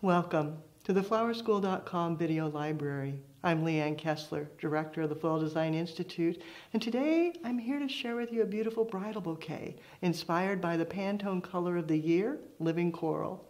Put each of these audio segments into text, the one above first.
Welcome to the flowerschool.com video library. I'm Leanne Kessler, director of the Floral Design Institute, and today I'm here to share with you a beautiful bridal bouquet inspired by the Pantone Color of the Year, Living Coral.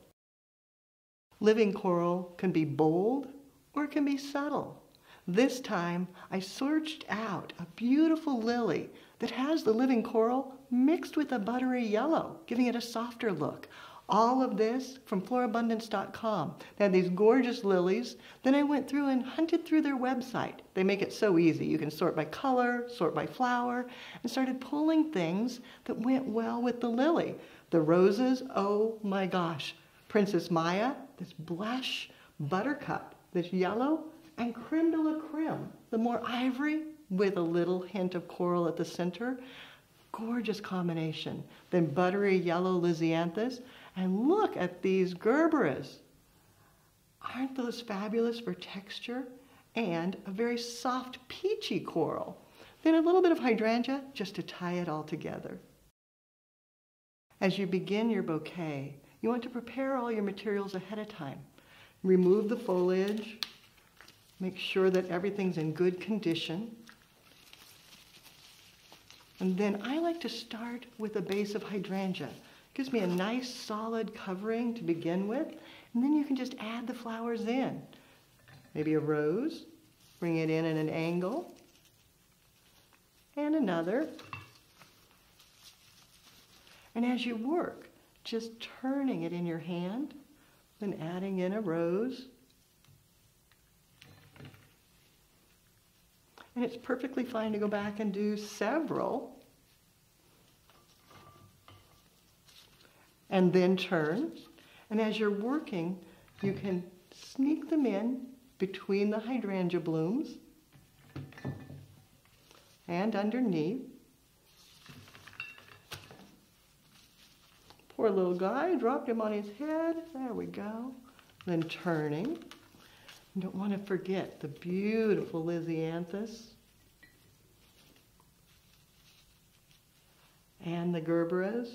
Living coral can be bold or it can be subtle. This time I searched out a beautiful lily that has the living coral mixed with a buttery yellow, giving it a softer look. All of this from florabundance.com. They had these gorgeous lilies. Then I went through and hunted through their website. They make it so easy. You can sort by color, sort by flower, and started pulling things that went well with the lily. The roses, oh my gosh. Princess Maya, this blush buttercup, this yellow, and creme de la creme, the more ivory with a little hint of coral at the center. Gorgeous combination. Then buttery yellow lisianthus. And look at these gerberas. Aren't those fabulous for texture? And a very soft peachy coral. Then a little bit of hydrangea just to tie it all together. As you begin your bouquet, you want to prepare all your materials ahead of time. Remove the foliage. Make sure that everything's in good condition. And then I like to start with a base of hydrangea. Gives me a nice solid covering to begin with, and then you can just add the flowers in. Maybe a rose, bring it in at an angle, and another. And as you work, just turning it in your hand, then adding in a rose. And it's perfectly fine to go back and do several. And then turn. And as you're working, you can sneak them in between the hydrangea blooms and underneath. Poor little guy, dropped him on his head. There we go. Then turning. You don't want to forget the beautiful lisianthus and the gerberas.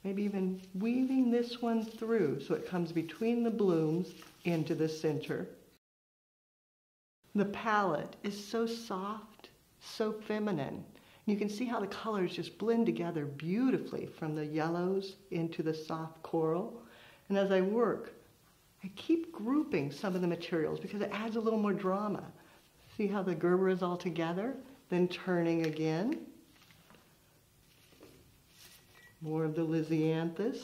Maybe even weaving this one through so it comes between the blooms into the center. The palette is so soft, so feminine. You can see how the colors just blend together beautifully from the yellows into the soft coral. And as I work, I keep grouping some of the materials because it adds a little more drama. See how the gerber is all together? Then turning again. More of the lisianthus.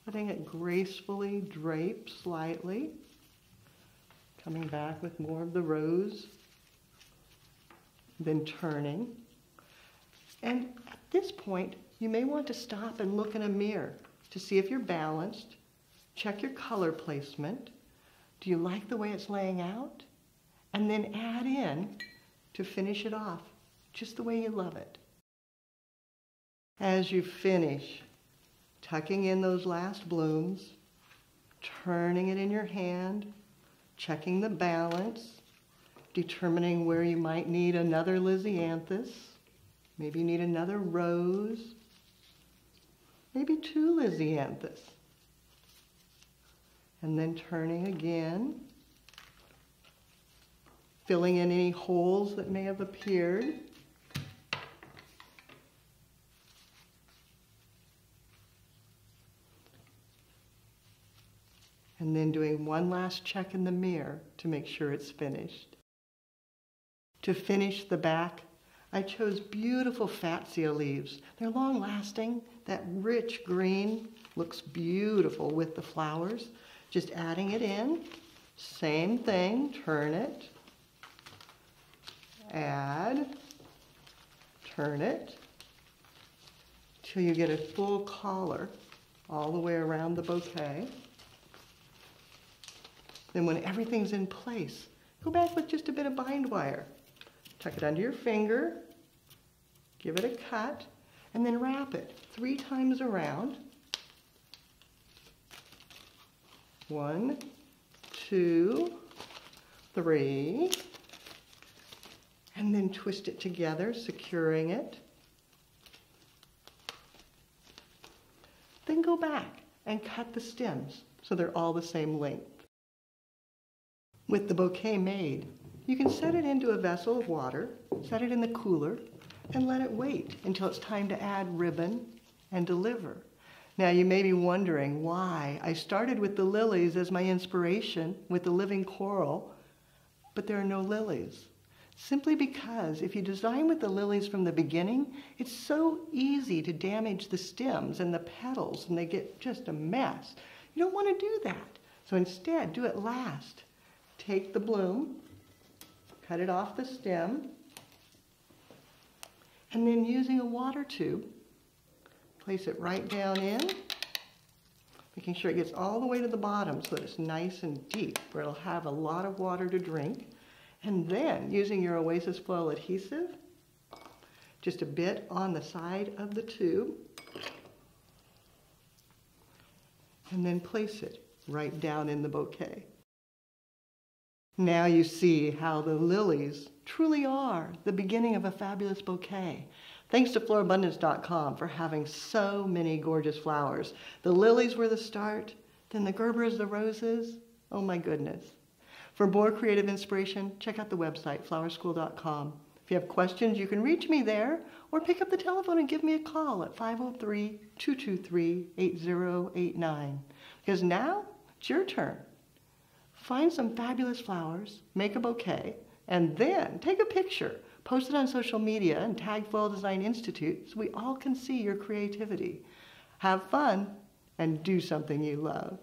Letting it gracefully drape slightly. Coming back with more of the rose. Then turning. And at this point, you may want to stop and look in a mirror to see if you're balanced. Check your color placement. Do you like the way it's laying out? And then add in to finish it off, just the way you love it. As you finish, tucking in those last blooms, turning it in your hand, checking the balance, determining where you might need another lisianthus, maybe you need another rose, maybe two lisianthus, and then turning again, filling in any holes that may have appeared. And then doing one last check in the mirror to make sure it's finished. To finish the back, I chose beautiful fatsia leaves. They're long lasting. That rich green looks beautiful with the flowers. Just adding it in. Same thing, turn it. Add, turn it, till you get a full collar all the way around the bouquet. Then when everything's in place, go back with just a bit of bind wire. Tuck it under your finger, give it a cut, and then wrap it 3 times around. 1, 2, 3. And then twist it together, securing it. Then go back and cut the stems so they're all the same length. With the bouquet made, you can set it into a vessel of water, set it in the cooler, and let it wait until it's time to add ribbon and deliver. Now you may be wondering why I started with the lilies as my inspiration with the living coral, but there are no lilies. Simply because if you design with the lilies from the beginning, it's so easy to damage the stems and the petals and they get just a mess. You don't want to do that. So instead, do it last. Take the bloom, cut it off the stem, and then using a water tube, place it right down in, making sure it gets all the way to the bottom so that it's nice and deep, where it'll have a lot of water to drink. And then, using your Oasis Flow adhesive, just a bit on the side of the tube, and then place it right down in the bouquet. Now you see how the lilies truly are the beginning of a fabulous bouquet. Thanks to florabundance.com for having so many gorgeous flowers. The lilies were the start, then the gerbers, the roses. Oh my goodness. For more creative inspiration, check out the website, flowerschool.com. If you have questions, you can reach me there or pick up the telephone and give me a call at 503-223-8089. Because now it's your turn. Find some fabulous flowers, make a bouquet, and then take a picture, post it on social media, and tag Floral Design Institute so we all can see your creativity. Have fun and do something you love.